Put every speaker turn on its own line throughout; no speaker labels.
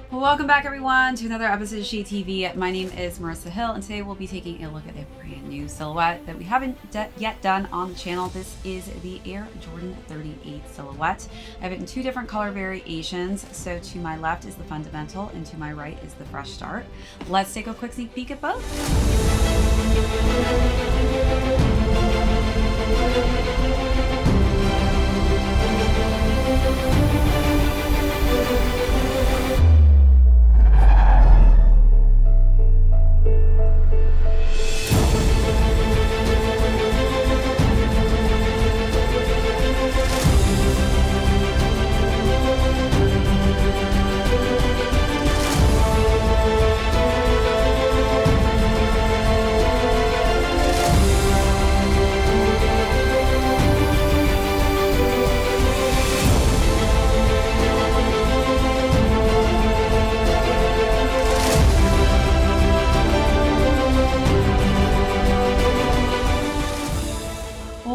Well, welcome back everyone to another episode of ShadeTV. My name is Marissa Hill, and today we'll be taking a look at a brand new silhouette that we haven't yet done on the channel. This is the Air Jordan 38 silhouette. I have it in two different color variations. So to my left is the fundamental and to my right is the fresh start. Let's take a quick sneak peek at both.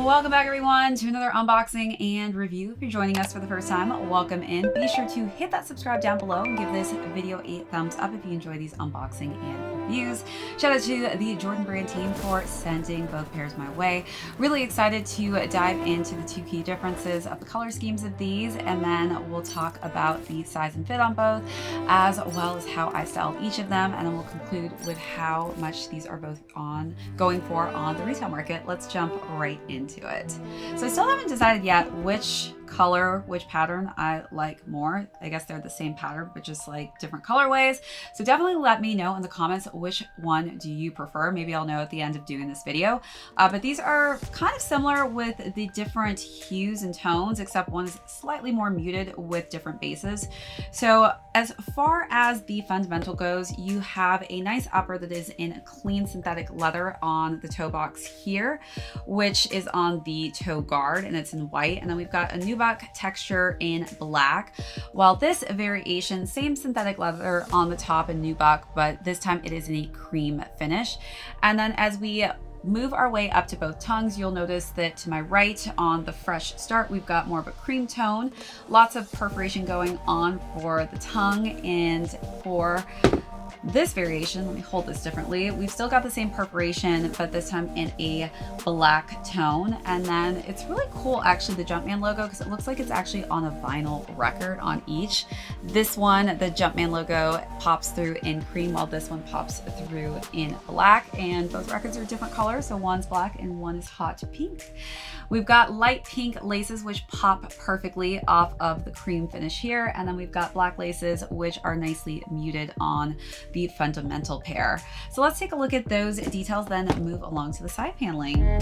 Welcome back everyone to another unboxing and review. If you're joining us for the first time, welcome in. Be sure to hit that subscribe down below and give this video a thumbs up if you enjoy these unboxing and reviews. Shout out to the Jordan brand team for sending both pairs my way. Really excited to dive into the two key differences of the color schemes of these, and then we'll talk about the size and fit on both, as well as how I styled each of them, and then we'll conclude with how much these are both going for on the retail market. Let's jump right into it. So I still haven't decided yet which color, which pattern I like more. I guess they're the same pattern, but just like different colorways. So definitely let me know in the comments which one do you prefer. Maybe I'll know at the end of doing this video. But these are kind of similar with the different hues and tones, except one is slightly more muted with different bases. So as far as the fundamental goes, you have a nice upper that is in clean synthetic leather on the toe box here, which is on the toe guard, and it's in white. And then we've got a nubuck texture in black, while this variation, same synthetic leather on the top and nubuck, but this time it is in a cream finish. And then as we move our way up to both tongues, you'll notice that to my right on the fresh start, we've got more of a cream tone, lots of perforation going on for the tongue. And for this variation, let me hold this differently, we've still got the same perforation, but this time in a black tone. And then it's really cool actually, the Jumpman logo, because it looks like it's actually on a vinyl record on each. This one, the Jumpman logo pops through in cream, while this one pops through in black, and both records are different colors. So one's black and one is hot pink. We've got light pink laces which pop perfectly off of the cream finish here, and then we've got black laces which are nicely muted on the fundamental pair. So let's take a look at those details, then move along to the side paneling.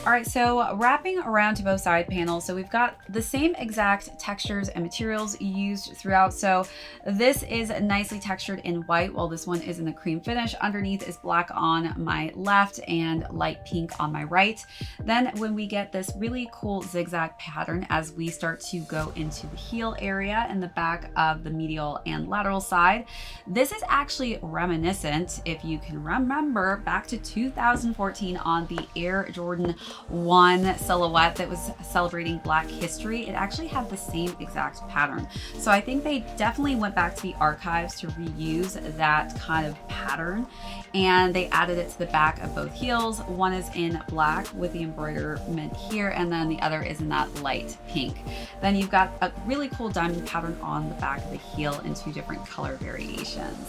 All right, so wrapping around to both side panels, so we've got the same exact textures and materials used throughout. So this is nicely textured in white, while this one is in the cream finish. Underneath is black on my left and light pink on my right. Then when we get this really cool zigzag pattern as we start to go into the heel area in the back of the medial and lateral side, this is actually reminiscent, if you can remember, back to 2014 on the Air Jordan 1 silhouette that was celebrating Black history. It actually had the same exact pattern. So I think they definitely went back to the archives to reuse that kind of pattern, and they added it to the back of both heels. One is in black with the embroiderment here, and then the other is in that light pink. Then you've got a really cool diamond pattern on the back of the heel in two different color variations.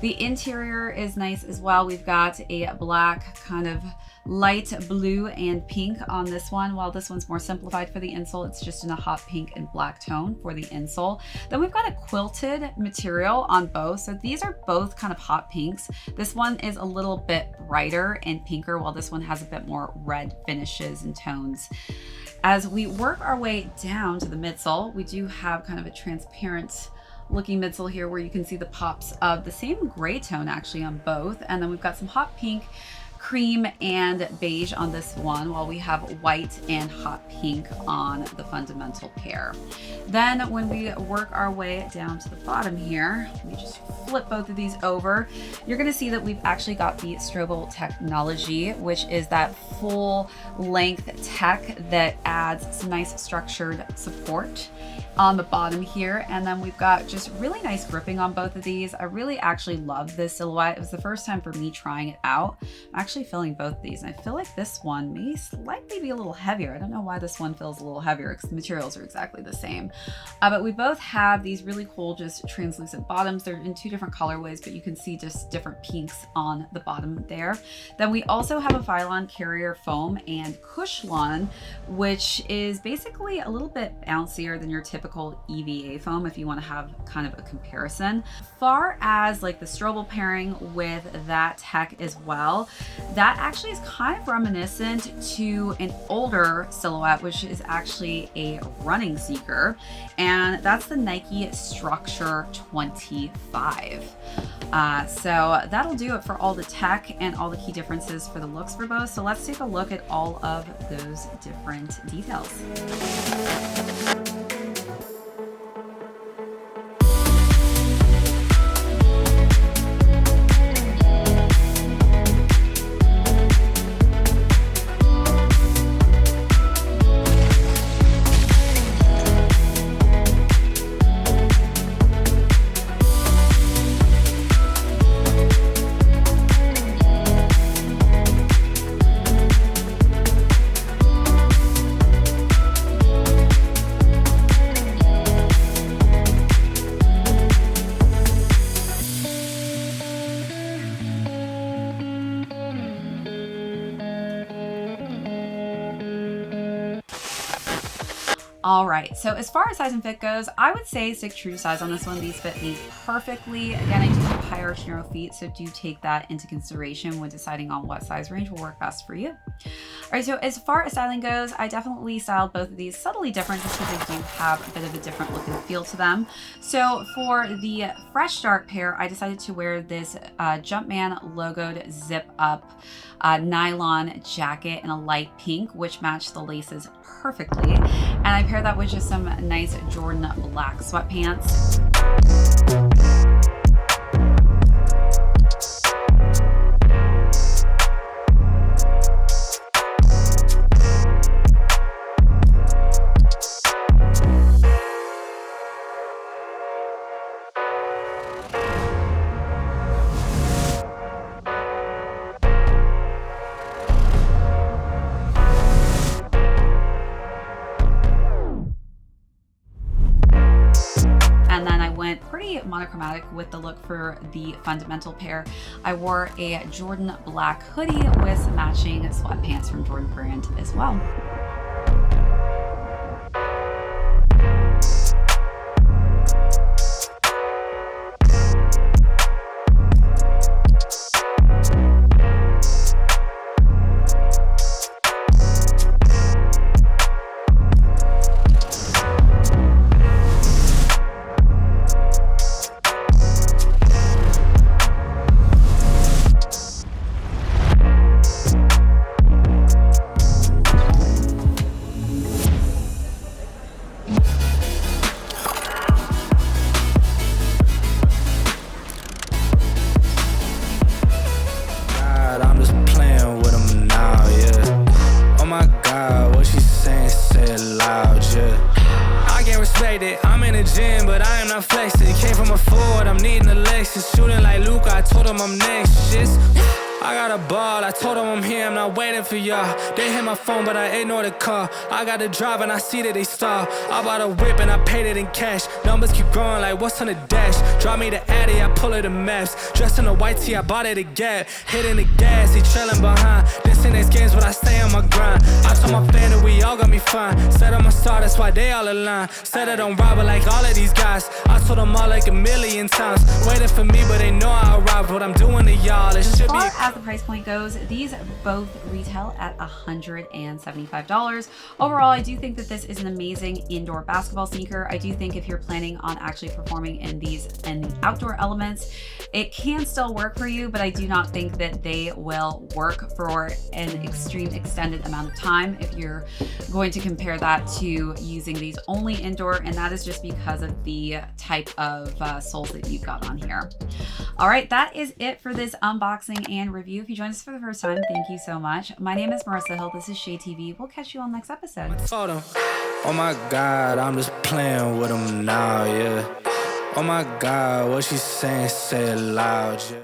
The interior is nice as well. We've got a black kind of light blue and pink on this one, while this one's more simplified for the insole. It's just in a hot pink and black tone for the insole. Then we've got a quilted material on both. So these are both kind of hot pinks. This one is a little bit brighter and pinker, while this one has a bit more red finishes and tones. As we work our way down to the midsole, we do have kind of a transparent looking midsole here where you can see the pops of the same gray tone actually on both. And then we've got some hot pink, cream, and beige on this one, while we have white and hot pink on the fundamental pair. Then when we work our way down to the bottom here, let me just flip both of these over. You're gonna see that we've actually got the Strobel technology, which is that full length tech that adds some nice structured support on the bottom here. And then we've got just really nice gripping on both of these. I really actually love this silhouette. It was the first time for me trying it out. I'm actually feeling both of these, and I feel like this one may slightly be a little heavier. I don't know why this one feels a little heavier because the materials are exactly the same. But we both have these really cool just translucent bottoms. They're in two different colorways, but you can see just different pinks on the bottom there. Then we also have a Phylon carrier foam and Cushlon, which is basically a little bit bouncier than your typical EVA foam if you want to have kind of a comparison. As far as like the Strobel pairing with that tech as well, that actually is kind of reminiscent to an older silhouette, which is actually a running sneaker, and that's the Nike Structure 25. So that'll do it for all the tech and all the key differences for the looks for both. So let's take a look at all of those different details. All right, so as far as size and fit goes, I would say stick true to size on this one. These fit me perfectly. Again, I do have high arch narrow feet, so do take that into consideration when deciding on what size range will work best for you. All right, so as far as styling goes, I definitely styled both of these subtly different just because they do have a bit of a different look and feel to them. So for the Fresh Start pair, I decided to wear this Jumpman logoed zip up nylon jacket in a light pink, which matched the laces perfectly. And I paired that with just some nice Jordan black sweatpants. Pretty monochromatic with the look for the fundamental pair. I wore a Jordan black hoodie with some matching sweatpants from Jordan brand as well.
I'm in the gym, but I am not flexing. Came from a Ford, I'm needing a Lexus. Shooting like Luke, I told him I'm next. Just I got a ball, I told them I'm here, I'm not waiting for y'all. They hit my phone, but I ignored the call. I got the drive and I see that they stall. I bought a whip and I paid it in cash. Numbers keep growing like what's on the dash. Drop me the Addy, I pull it the maps. Dressed in a white tee, I bought it a Gap. Hitting the gas, he trailing behind. This in his games, but I stay on my grind. I told my fan that we all got me fine. Said I'm a star, that's why they all align. Said I don't rob it like all of these guys. I told them all like a million times. Waiting for me, but they know I arrived. What I'm doing to y'all, it should be.
As far as the price point goes, these both retail at $175. Overall, I do think that this is an amazing indoor basketball sneaker. I do think if you're planning on actually performing in these and the outdoor elements, it can still work for you, but I do not think that they will work for an extreme extended amount of time if you're going to compare that to using these only indoor, and that is just because of the type of soles that you've got on here. All right, that is it for this unboxing and review. If you joined us for the first time, thank you so much. My name is Marissa Hill. This is ShadeTV. We'll catch you on the next episode.
Oh my God, I'm just playing with them now, yeah. Oh my God, what she saying, say it loud, yeah.